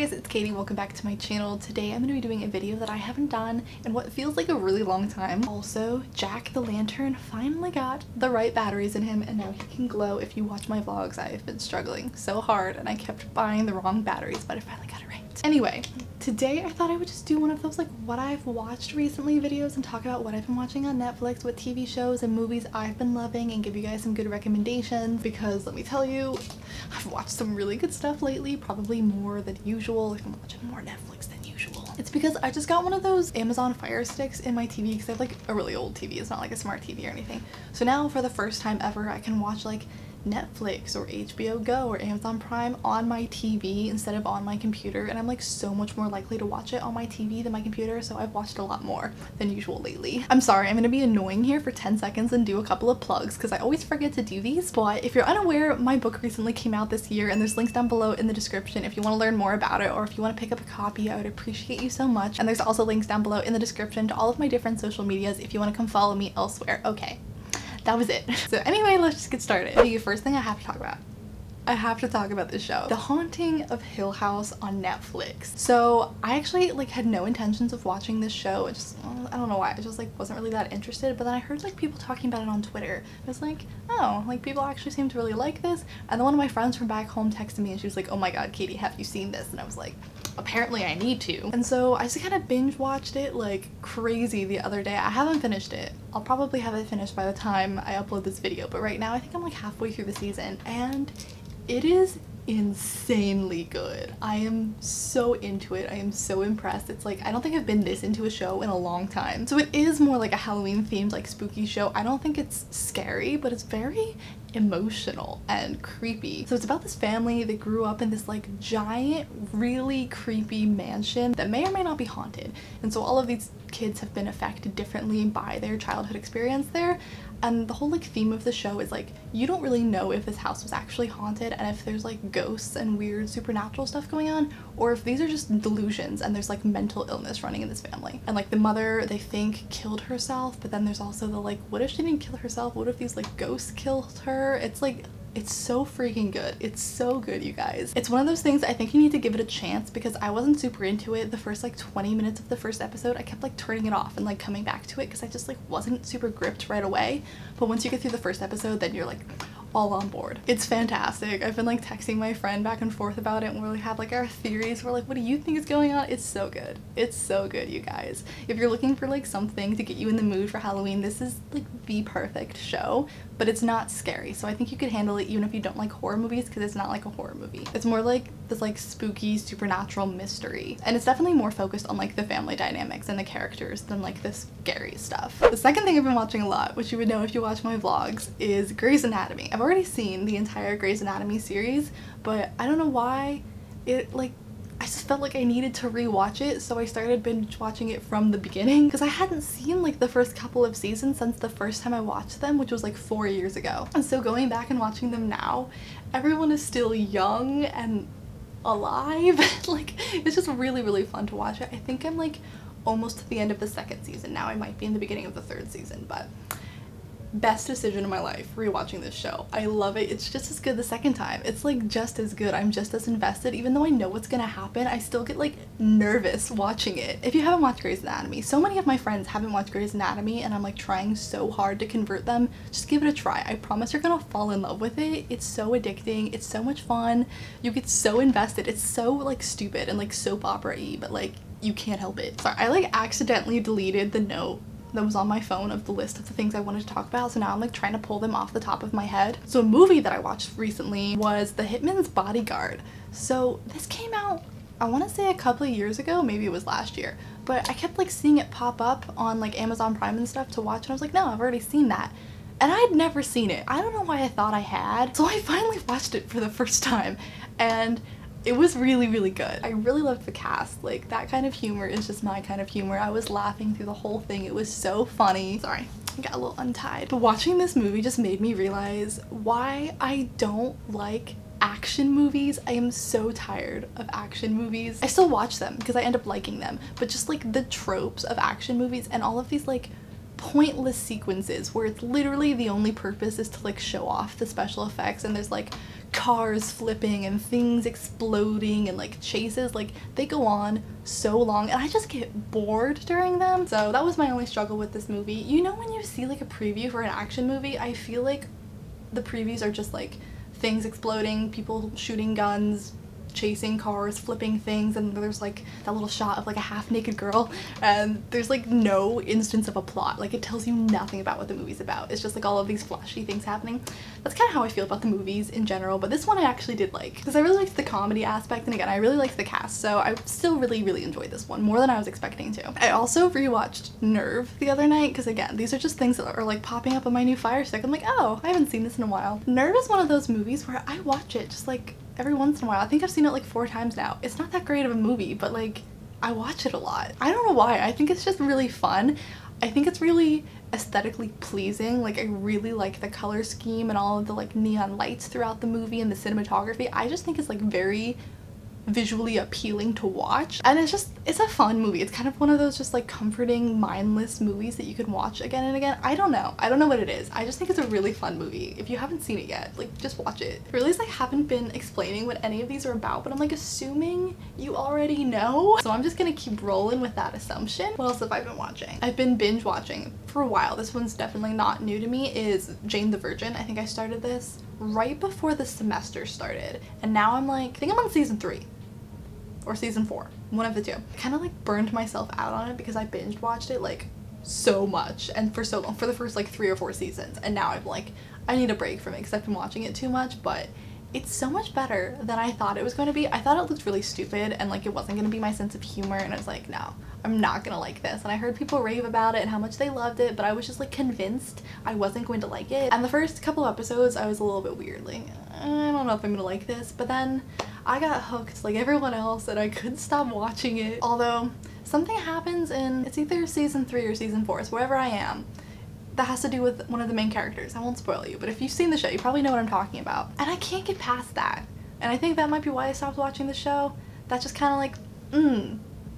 guys, it's Katie. Welcome back to my channel. Today I'm going to be doing a video that I haven't done in what feels like a really long time. Also, Jack the Lantern finally got the right batteries in him and now he can glow. If you watch my vlogs, I've been struggling so hard and I kept buying the wrong batteries, but I finally got it right. Anyway, today I thought I would just do one of those like what I've watched recently videos and talk about what I've been watching on Netflix, what TV shows and movies I've been loving, and give you guys some good recommendations because let me tell you, I've watched some really good stuff lately, probably more than usual. I've been watching more Netflix than usual. It's because I just got one of those Amazon Fire Sticks in my TV because I have like a really old TV. It's not like a smart TV or anything. So now for the first time ever I can watch like Netflix or HBO Go or Amazon Prime on my TV instead of on my computer, and I'm like so much more likely to watch it on my TV than my computer, so I've watched a lot more than usual lately. I'm sorry, I'm gonna be annoying here for 10 seconds and do a couple of plugs because I always forget to do these, but if you're unaware, my book recently came out this year and there's links down below in the description if you want to learn more about it or if you want to pick up a copy. I would appreciate you so much, and there's also links down below in the description to all of my different social medias if you want to come follow me elsewhere. Okay. That was it. So anyway, let's just get started. The first thing I have to talk about. I have to talk about this show. The Haunting of Hill House on Netflix. So I actually like had no intentions of watching this show. It just, I don't know why. I just like wasn't really that interested. But then I heard like people talking about it on Twitter. I was like, oh, like people actually seem to really like this. And then one of my friends from back home texted me and she was like, oh my god, Katie, have you seen this? And I was like, apparently I need to. And so I just kind of binge watched it like crazy the other day. I haven't finished it. I'll probably have it finished by the time I upload this video, but right now I think I'm like halfway through the season and it is insanely good. I am so into it. I am so impressed. It's like I don't think I've been this into a show in a long time. So it is more like a Halloween themed like spooky show. I don't think it's scary, but it's very emotional and creepy. So it's about this family that grew up in this like giant really creepy mansion that may or may not be haunted, and so all of these kids have been affected differently by their childhood experience there. And the whole like theme of the show is like you don't really know if this house was actually haunted and if there's like ghosts and weird supernatural stuff going on, or if these are just delusions and there's like mental illness running in this family. And like the mother they think killed herself, but then there's also the like what if she didn't kill herself, what if these like ghosts killed her? It's like it's so freaking good. It's so good, you guys. It's one of those things I think you need to give it a chance because I wasn't super into it. The first like 20 minutes of the first episode, I kept like turning it off and like coming back to it because I just like wasn't super gripped right away. But once you get through the first episode, then you're like all on board. It's fantastic. I've been like texting my friend back and forth about it and we have like our theories. We're like, what do you think is going on? It's so good. It's so good, you guys. If you're looking for like something to get you in the mood for Halloween, this is like the perfect show, but it's not scary. So I think you could handle it even if you don't like horror movies because it's not like a horror movie. It's more like this like spooky supernatural mystery, and it's definitely more focused on like the family dynamics and the characters than like the scary stuff. The second thing I've been watching a lot, which you would know if you watch my vlogs, is Grey's Anatomy. I've already seen the entire Grey's Anatomy series, but I don't know why it like I just felt like I needed to rewatch it, so I started binge watching it from the beginning because I hadn't seen like the first couple of seasons since the first time I watched them, which was like 4 years ago. And so going back and watching them now, everyone is still young and alive. Like it's just really, really fun to watch it. I think I'm like almost to the end of the second season now. I might be in the beginning of the third season, but best decision of my life rewatching this show. I love it. It's just as good the second time. It's like just as good. I'm just as invested. Even though I know what's gonna happen, I still get like nervous watching it. If you haven't watched Grey's Anatomy, so many of my friends haven't watched Grey's Anatomy and I'm like trying so hard to convert them. Just give it a try. I promise you're gonna fall in love with it. It's so addicting. It's so much fun. You get so invested. It's so like stupid and like soap opera-y, but like you can't help it. Sorry, I like accidentally deleted the note that was on my phone of the list of the things I wanted to talk about, so now I'm like trying to pull them off the top of my head. So a movie that I watched recently was The Hitman's Bodyguard. So this came out, I want to say a couple of years ago, maybe it was last year, but I kept like seeing it pop up on like Amazon Prime and stuff to watch, and I was like, no, I've already seen that. And I'd never seen it. I don't know why I thought I had. So I finally watched it for the first time and it was really, really good. I really loved the cast. Like that kind of humor is just my kind of humor. I was laughing through the whole thing. It was so funny. Sorry, I got a little untied. But watching this movie just made me realize why I don't like action movies. I am so tired of action movies. I still watch them because I end up liking them, but just like the tropes of action movies and all of these like pointless sequences where it's literally the only purpose is to like show off the special effects and there's like cars flipping and things exploding and like chases, like they go on so long and I just get bored during them. So that was my only struggle with this movie. You know, when you see like a preview for an action movie, I feel like the previews are just like things exploding, people shooting guns, chasing cars, flipping things, and there's like that little shot of like a half-naked girl, and there's like no instance of a plot. Like, it tells you nothing about what the movie's about. It's just like all of these flashy things happening. That's kind of how I feel about the movies in general, but this one I actually did like, because I really liked the comedy aspect, and again, I really liked the cast, so I still really enjoyed this one more than I was expecting to. I also rewatched Nerve the other night, because again, these are just things that are like popping up on my new Fire Stick. I'm like, oh, I haven't seen this in a while. Nerve is one of those movies where I watch it just like every once in a while. I think I've seen it like 4 times now. It's not that great of a movie, but like I watch it a lot. I don't know why. I think it's just really fun. I think it's really aesthetically pleasing. Like, I really like the color scheme and all of the like neon lights throughout the movie and the cinematography. I just think it's like very visually appealing to watch, and it's a fun movie. It's kind of one of those just like comforting, mindless movies that you can watch again and again. I don't know what it is. I just think it's a really fun movie. If you haven't seen it yet, like, just watch it. I realize I haven't been explaining what any of these are about, but I'm like assuming you already know, so I'm just gonna keep rolling with that assumption. What else have I been watching? I've been binge watching for a while. This one's definitely not new to me, is Jane the Virgin. I think I started this right before the semester started, and now I'm like, I think I'm on season 3 or season 4, one of the two. I kind of like burned myself out on it because I binge watched it like so much and for so long, for the first like 3 or 4 seasons, and now I'm like, I need a break from it because I've been watching it too much. But it's so much better than I thought it was going to be. I thought it looked really stupid and like it wasn't going to be my sense of humor, and I was like, no, I'm not gonna like this. And I heard people rave about it and how much they loved it, but I was just like convinced I wasn't going to like it. And the first couple episodes I was a little bit weird, like, I don't know if I'm gonna like this, but then I got hooked like everyone else and I couldn't stop watching it. Although something happens in, it's either season 3 or season 4, so wherever I am, that has to do with one of the main characters. I won't spoil you, but if you've seen the show, you probably know what I'm talking about. And I can't get past that. And I think that might be why I stopped watching the show. That just kind of like,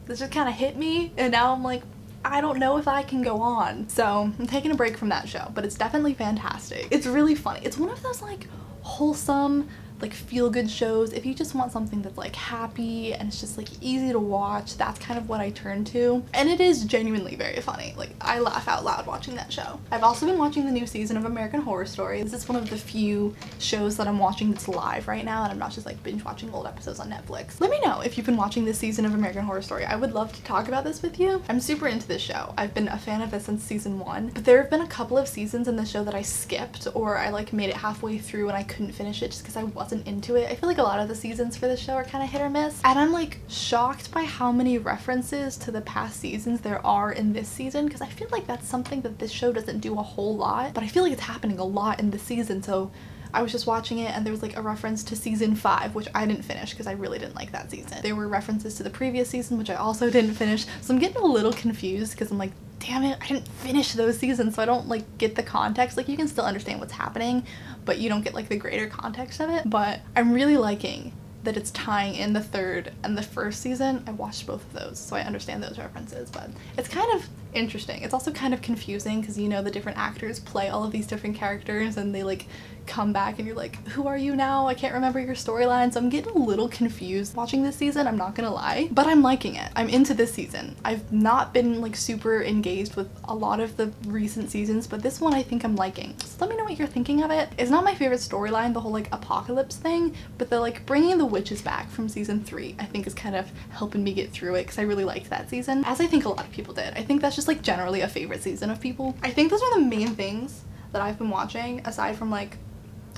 this just kind of hit me, and now I'm like, I don't know if I can go on. So I'm taking a break from that show, but it's definitely fantastic. It's really funny. It's one of those like wholesome, like feel-good shows. If you just want something that's like happy and it's just like easy to watch, that's kind of what I turn to. And it is genuinely very funny. Like, I laugh out loud watching that show. I've also been watching the new season of American Horror Story. This is one of the few shows that I'm watching that's live right now, and I'm not just like binge watching old episodes on Netflix. Let me know if you've been watching this season of American Horror Story. I would love to talk about this with you. I'm super into this show. I've been a fan of this since season 1, but there have been a couple of seasons in the show that I skipped, or I like made it halfway through and I couldn't finish it just because I wasn't into it. I feel like a lot of the seasons for this show are kind of hit or miss, and I'm like shocked by how many references to the past seasons there are in this season, because I feel like that's something that this show doesn't do a whole lot, but I feel like it's happening a lot in this season. So I was just watching it and there was like a reference to season 5, which I didn't finish because I really didn't like that season. There were references to the previous season, which I also didn't finish, so I'm getting a little confused because I'm like, damn it, I didn't finish those seasons, so I don't like get the context. Like, you can still understand what's happening, but you don't get like the greater context of it. But I'm really liking that it's tying in the 3rd and the 1st season. I watched both of those, so I understand those references, but it's kind of interesting. It's also kind of confusing because, you know, the different actors play all of these different characters and they like come back and you're like, who are you now? I can't remember your storyline. So I'm getting a little confused watching this season, I'm not gonna lie, but I'm liking it. I'm into this season. I've not been like super engaged with a lot of the recent seasons, but this one I think I'm liking. So let me know what you're thinking of it. It's not my favorite storyline, the whole like apocalypse thing, but the like bringing the witches back from season 3 I think is kind of helping me get through it because I really liked that season, as I think a lot of people did. I think that's just like generally a favorite season of people. I think those are the main things that I've been watching, aside from like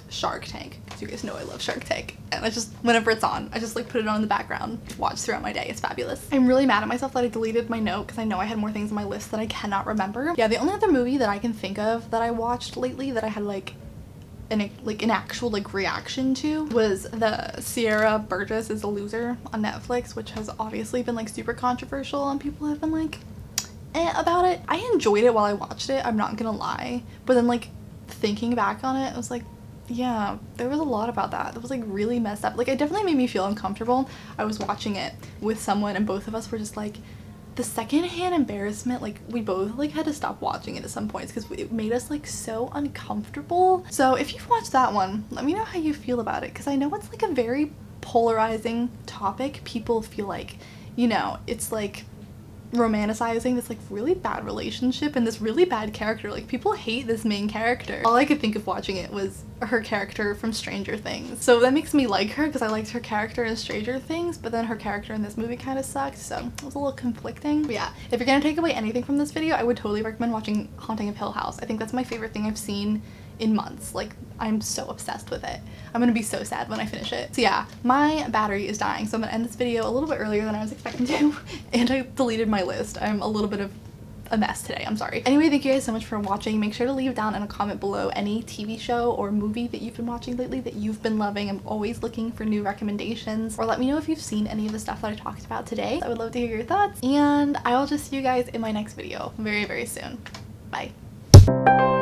Shark Tank, because you guys know I love Shark Tank, and I just, whenever it's on, I just like put it on in the background, watch throughout my day. It's fabulous. I'm really mad at myself that I deleted my note because I know I had more things on my list that I cannot remember. Yeah, the only other movie that I can think of that I watched lately that I had like an actual like reaction to was the Sierra Burgess is a Loser on Netflix, which has obviously been like super controversial and people have been like about it. I enjoyed it while I watched it, I'm not gonna lie, but then like thinking back on it, I was like, yeah, there was a lot about that was like really messed up. Like, it definitely made me feel uncomfortable. I was watching it with someone and both of us were just like, the secondhand embarrassment, like we both like had to stop watching it at some points because it made us like so uncomfortable. So if you've watched that one, let me know how you feel about it, because I know it's like a very polarizing topic. People feel like, you know, it's like romanticizing this like really bad relationship and this really bad character. Like people hate this main character. All I could think of watching it was her character from Stranger Things. So that makes me like her because I liked her character in Stranger Things, but then her character in this movie kind of sucked, so it was a little conflicting. But yeah, if you're gonna take away anything from this video, I would totally recommend watching Haunting of Hill House. I think that's my favorite thing I've seen in months. Like I'm so obsessed with it. I'm gonna be so sad when I finish it. So yeah, my battery is dying, so I'm gonna end this video a little bit earlier than I was expecting to and I deleted my list. I'm a little bit of a mess today, I'm sorry. Anyway, thank you guys so much for watching. Make sure to leave down in a comment below any TV show or movie that you've been watching lately that you've been loving. I'm always looking for new recommendations, or let me know if you've seen any of the stuff that I talked about today. I would love to hear your thoughts, and I will just see you guys in my next video very, very soon. Bye.